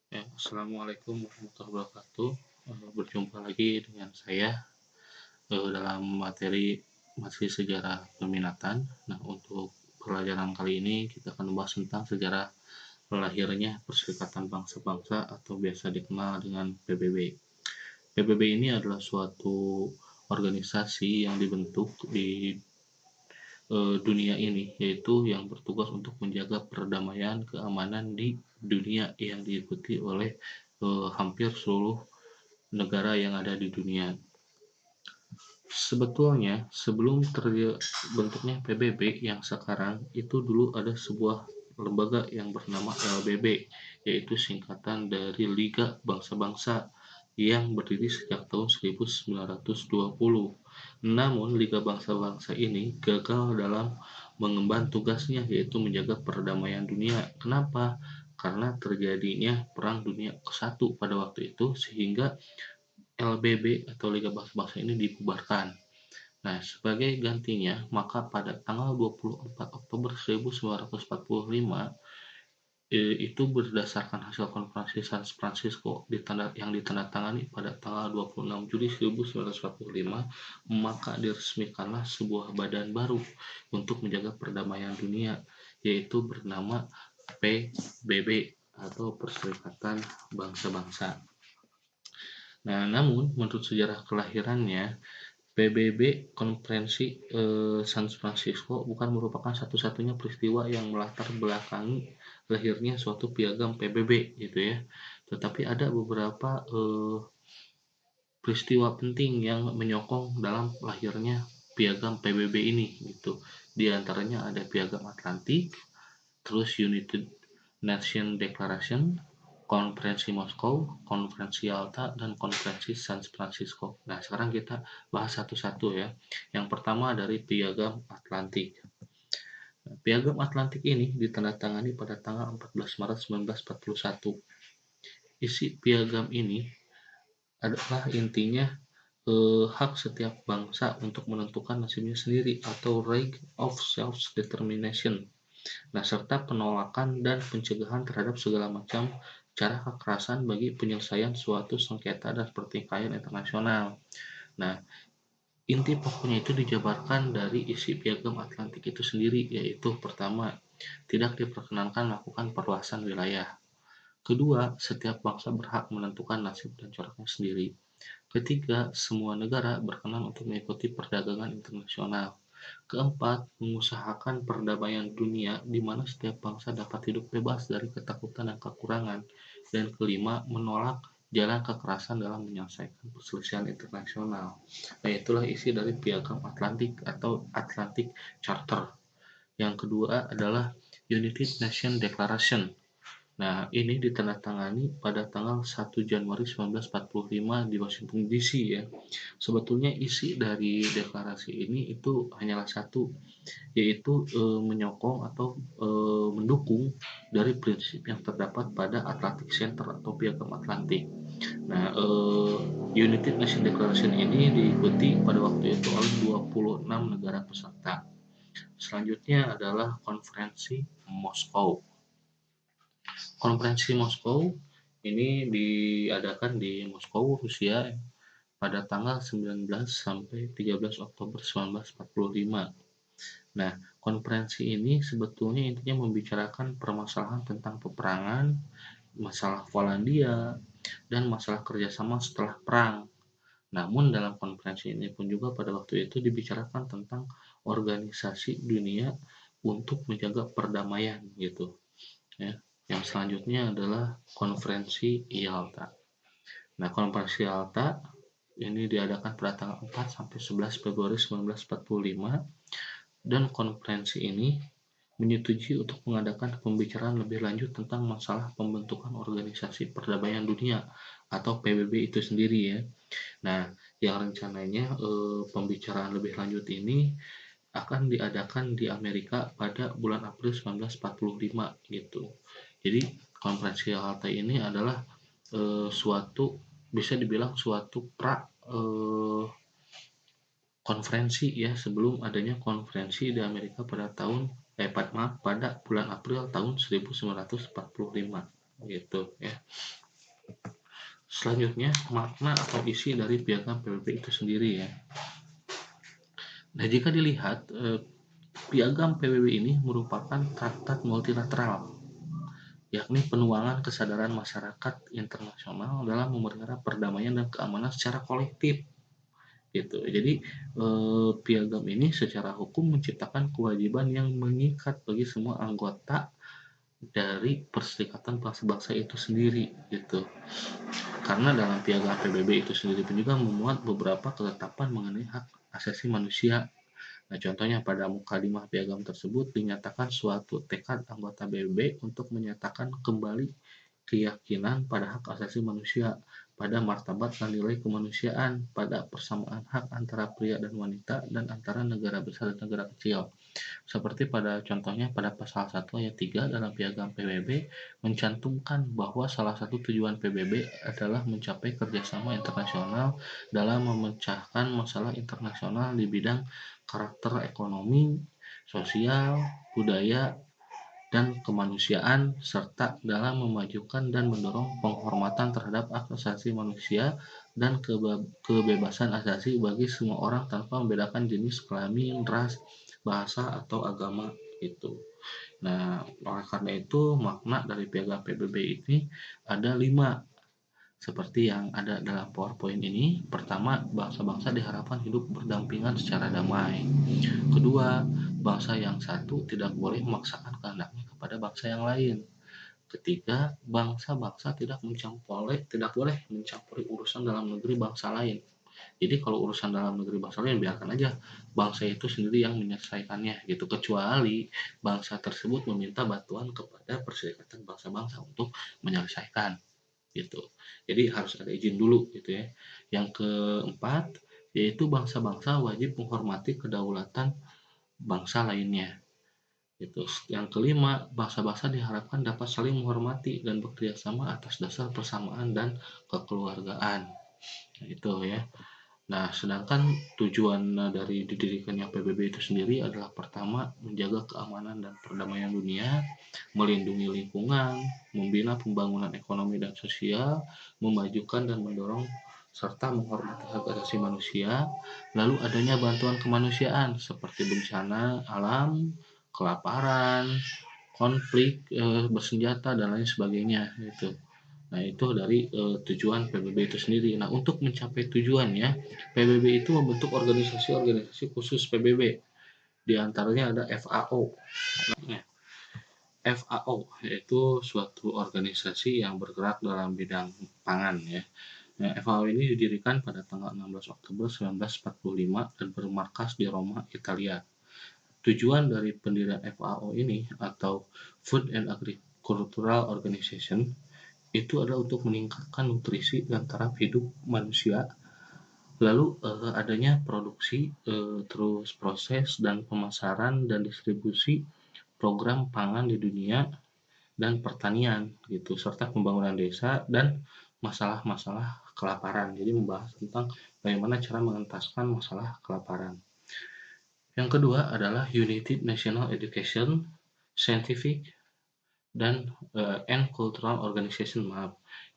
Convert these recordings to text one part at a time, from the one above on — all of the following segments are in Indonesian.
Ya, Assalamualaikum warahmatullahi wabarakatuh. Berjumpa lagi dengan saya dalam materi masih sejarah peminatan. Nah, untuk pelajaran kali ini kita akan membahas tentang sejarah lahirnya Perserikatan Bangsa-Bangsa atau biasa dikenal dengan PBB. PBB ini adalah suatu organisasi yang dibentuk di dunia ini, yaitu yang bertugas untuk menjaga perdamaian, keamanan di dunia yang diikuti oleh hampir seluruh negara yang ada di dunia. Sebetulnya sebelum terbentuknya PBB yang sekarang itu dulu ada sebuah lembaga yang bernama LBB, yaitu singkatan dari Liga Bangsa-Bangsa yang berdiri sejak tahun 1920. Namun Liga Bangsa-Bangsa ini gagal dalam mengemban tugasnya, yaitu menjaga perdamaian dunia. Kenapa? Karena terjadinya Perang Dunia ke-1 pada waktu itu, sehingga LBB atau Liga Bangsa-Bangsa ini dibubarkan. Nah, sebagai gantinya, maka pada tanggal 24 Oktober 1945 itu berdasarkan hasil konferensi San Francisco yang ditandatangani pada tanggal 26 Juli 1945, maka diresmikanlah sebuah badan baru untuk menjaga perdamaian dunia, yaitu bernama PBB atau Perserikatan Bangsa-Bangsa. Nah, namun menurut sejarah kelahirannya, PBB Konferensi San Francisco bukan merupakan satu-satunya peristiwa yang melatar belakangi lahirnya suatu piagam PBB gitu ya. Tetapi ada beberapa peristiwa penting yang menyokong dalam lahirnya piagam PBB ini gitu. Di antaranya ada piagam Atlantik, terus United Nations Declaration, Konferensi Moskow, Konferensi Yalta, dan Konferensi San Francisco. Nah, sekarang kita bahas satu-satu ya. Yang pertama dari Piagam Atlantik. Piagam Atlantik ini ditandatangani pada tanggal 14 Maret 1941. Isi piagam ini adalah intinya hak setiap bangsa untuk menentukan nasibnya sendiri atau right of self-determination. Nah, serta penolakan dan pencegahan terhadap segala macam cara kekerasan bagi penyelesaian suatu sengketa dan pertikaian internasional. Nah, inti pokoknya itu dijabarkan dari isi piagam Atlantik itu sendiri, yaitu pertama, tidak diperkenankan melakukan perluasan wilayah. Kedua, setiap bangsa berhak menentukan nasib dan coraknya sendiri. Ketiga, semua negara berkenan untuk mengikuti perdagangan internasional. Keempat, mengusahakan perdamaian dunia di mana setiap bangsa dapat hidup bebas dari ketakutan dan kekurangan. Dan kelima, menolak jalan kekerasan dalam menyelesaikan perselisihan internasional. Nah, itulah isi dari Piagam Atlantik atau Atlantic Charter. Yang kedua adalah United Nations Declaration. Nah, ini ditandatangani pada tanggal 1 Januari 1945 di Washington DC ya. Sebetulnya isi dari deklarasi ini itu hanyalah satu, yaitu menyokong atau mendukung dari prinsip yang terdapat pada Atlantic Center atau Piagam Atlantik. Nah, United Nations Declaration ini diikuti pada waktu itu oleh 26 negara peserta. Selanjutnya adalah Konferensi Moskow. Konferensi Moskow ini diadakan di Moskow, Rusia pada tanggal 19 sampai 13 Oktober 1945. Nah, konferensi ini sebetulnya intinya membicarakan permasalahan tentang peperangan, masalah Polandia, dan masalah kerjasama setelah perang. Namun dalam konferensi ini pun juga pada waktu itu dibicarakan tentang organisasi dunia untuk menjaga perdamaian gitu ya. Yang selanjutnya adalah konferensi Yalta. Nah, konferensi Yalta ini diadakan pada tanggal 4 sampai 11 Februari 1945 dan konferensi ini menyetujui untuk mengadakan pembicaraan lebih lanjut tentang masalah pembentukan organisasi perdamaian dunia atau PBB itu sendiri ya. Nah, yang rencananya pembicaraan lebih lanjut ini akan diadakan di Amerika pada bulan April 1945 gitu. Jadi konferensi Yalta ini adalah suatu bisa dibilang suatu konferensi ya sebelum adanya konferensi di Amerika pada pada bulan April tahun 1945 gitu ya. Selanjutnya, makna atau isi dari piagam PBB itu sendiri ya. Nah, jika dilihat, piagam PBB ini merupakan traktat multilateral, yakni penuangan kesadaran masyarakat internasional dalam memelihara perdamaian dan keamanan secara kolektif. Gitu. Jadi piagam ini secara hukum menciptakan kewajiban yang mengikat bagi semua anggota dari Perserikatan Bangsa-Bangsa itu sendiri gitu. Karena dalam piagam PBB itu sendiri pun juga memuat beberapa ketetapan mengenai hak asasi manusia. Nah, contohnya pada mukadimah piagam tersebut dinyatakan suatu tekad anggota PBB untuk menyatakan kembali keyakinan pada hak asasi manusia, pada martabat dan nilai kemanusiaan, pada persamaan hak antara pria dan wanita, dan antara negara besar dan negara kecil. Seperti pada contohnya pada pasal 1 ayat 3 dalam piagam PBB mencantumkan bahwa salah satu tujuan PBB adalah mencapai kerjasama internasional dalam memecahkan masalah internasional di bidang karakter ekonomi, sosial, budaya, dan kemanusiaan, serta dalam memajukan dan mendorong penghormatan terhadap hak asasi manusia dan kebebasan asasi bagi semua orang tanpa membedakan jenis kelamin, ras, bahasa, atau agama itu. Nah, oleh karena itu makna dari piagam PBB ini ada 5 seperti yang ada dalam PowerPoint ini. Pertama, bangsa-bangsa diharapkan hidup berdampingan secara damai. Kedua, bangsa yang satu tidak boleh memaksakan kehendaknya kepada bangsa yang lain. Ketiga, bangsa-bangsa tidak boleh mencampuri urusan dalam negeri bangsa lain. Jadi kalau urusan dalam negeri bangsa lain biarkan aja bangsa itu sendiri yang menyelesaikannya gitu, kecuali bangsa tersebut meminta bantuan kepada Perserikatan Bangsa-Bangsa untuk menyelesaikan gitu. Jadi harus ada izin dulu gitu ya. Yang keempat, yaitu bangsa-bangsa wajib menghormati kedaulatan bangsa lainnya. Gitu. Yang kelima, bangsa-bangsa diharapkan dapat saling menghormati dan bekerja sama atas dasar persamaan dan kekeluargaan. Nah, itu ya. Nah, sedangkan tujuan dari didirikannya PBB itu sendiri adalah pertama, menjaga keamanan dan perdamaian dunia, melindungi lingkungan, membina pembangunan ekonomi dan sosial, memajukan dan mendorong serta menghormati hak asasi manusia, lalu adanya bantuan kemanusiaan seperti bencana alam, kelaparan, konflik bersenjata dan lain sebagainya gitu. Nah, itu dari tujuan PBB itu sendiri. Nah, untuk mencapai tujuannya, PBB itu membentuk organisasi-organisasi khusus PBB. Di antaranya ada FAO. Nah, FAO yaitu suatu organisasi yang bergerak dalam bidang pangan ya. Nah, FAO ini didirikan pada tanggal 16 Oktober 1945 dan bermarkas di Roma, Italia. Tujuan dari pendirian FAO ini atau Food and Agricultural Organization itu adalah untuk meningkatkan nutrisi dan taraf hidup manusia, lalu adanya produksi, terus proses dan pemasaran dan distribusi program pangan di dunia dan pertanian gitu, serta pembangunan desa dan masalah-masalah kelaparan. Jadi membahas tentang bagaimana cara mengentaskan masalah kelaparan. Yang kedua adalah United National Education, Scientific, dan and Cultural Organization,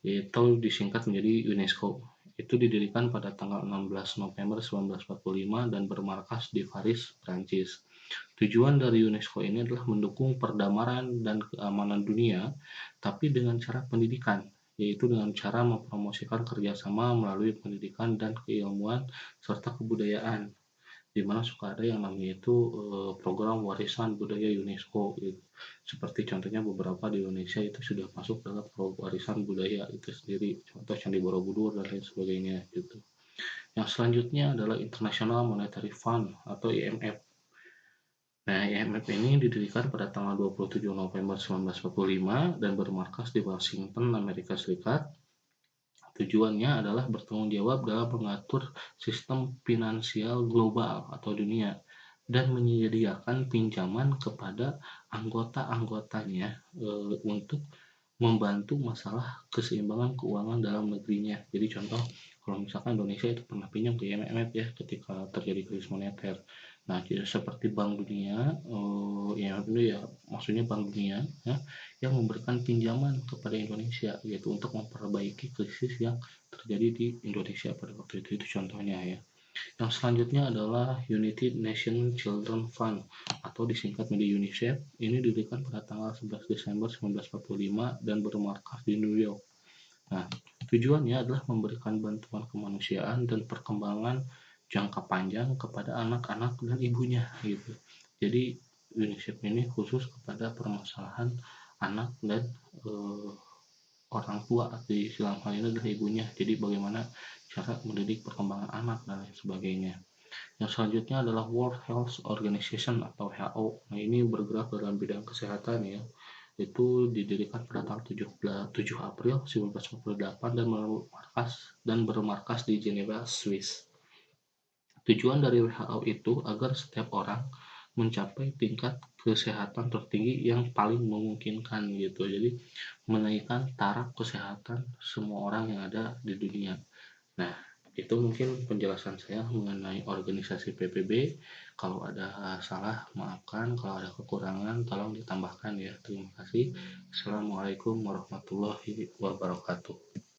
yaitu disingkat menjadi UNESCO. Itu didirikan pada tanggal 16 November 1945 dan bermarkas di Paris, Prancis. Tujuan dari UNESCO ini adalah mendukung perdamaian dan keamanan dunia, tapi dengan cara pendidikan, yaitu dengan cara mempromosikan kerjasama melalui pendidikan dan keilmuan serta kebudayaan, di mana suka ada yang namanya itu program warisan budaya UNESCO gitu. Seperti contohnya beberapa di Indonesia itu sudah masuk dalam warisan budaya itu sendiri, contoh Candi Borobudur dan lain sebagainya gitu. Yang selanjutnya adalah International Monetary Fund atau IMF. Nah, IMF ini didirikan pada tanggal 27 November 1945 dan bermarkas di Washington, Amerika Serikat. Tujuannya adalah bertanggung jawab dalam mengatur sistem finansial global atau dunia dan menyediakan pinjaman kepada anggota-anggotanya untuk membantu masalah keseimbangan keuangan dalam negerinya. Jadi contoh, kalau misalkan Indonesia itu pernah pinjam ke IMF ya ketika terjadi krisis moneter. Nah, jadi seperti Bank Dunia, ya itu ya maksudnya Bank Dunia ya, yang memberikan pinjaman kepada Indonesia gitu untuk memperbaiki krisis yang terjadi di Indonesia pada waktu itu contohnya ya. Yang selanjutnya adalah United Nations Children Fund atau disingkat menjadi UNICEF. Ini didirikan pada tanggal 11 Desember 1945 dan bermarkas di New York. Nah, tujuannya adalah memberikan bantuan kemanusiaan dan perkembangan jangka panjang kepada anak-anak dan ibunya gitu. Jadi UNICEF ini khusus kepada permasalahan anak dan orang tua di dalam hal ini adalah ibunya. Jadi bagaimana cara mendidik perkembangan anak dan lain sebagainya. Yang selanjutnya adalah World Health Organization atau WHO. Nah, ini bergerak dalam bidang kesehatan ya. Itu didirikan pada tanggal 7 April 1948 dan bermarkas di Geneva, Swiss. Tujuan dari WHO itu agar setiap orang mencapai tingkat kesehatan tertinggi yang paling memungkinkan gitu. Jadi menaikkan taraf kesehatan semua orang yang ada di dunia. Nah, itu mungkin penjelasan saya mengenai organisasi PPB. Kalau ada salah, maafkan. Kalau ada kekurangan, tolong ditambahkan ya. Terima kasih. Assalamualaikum warahmatullahi wabarakatuh.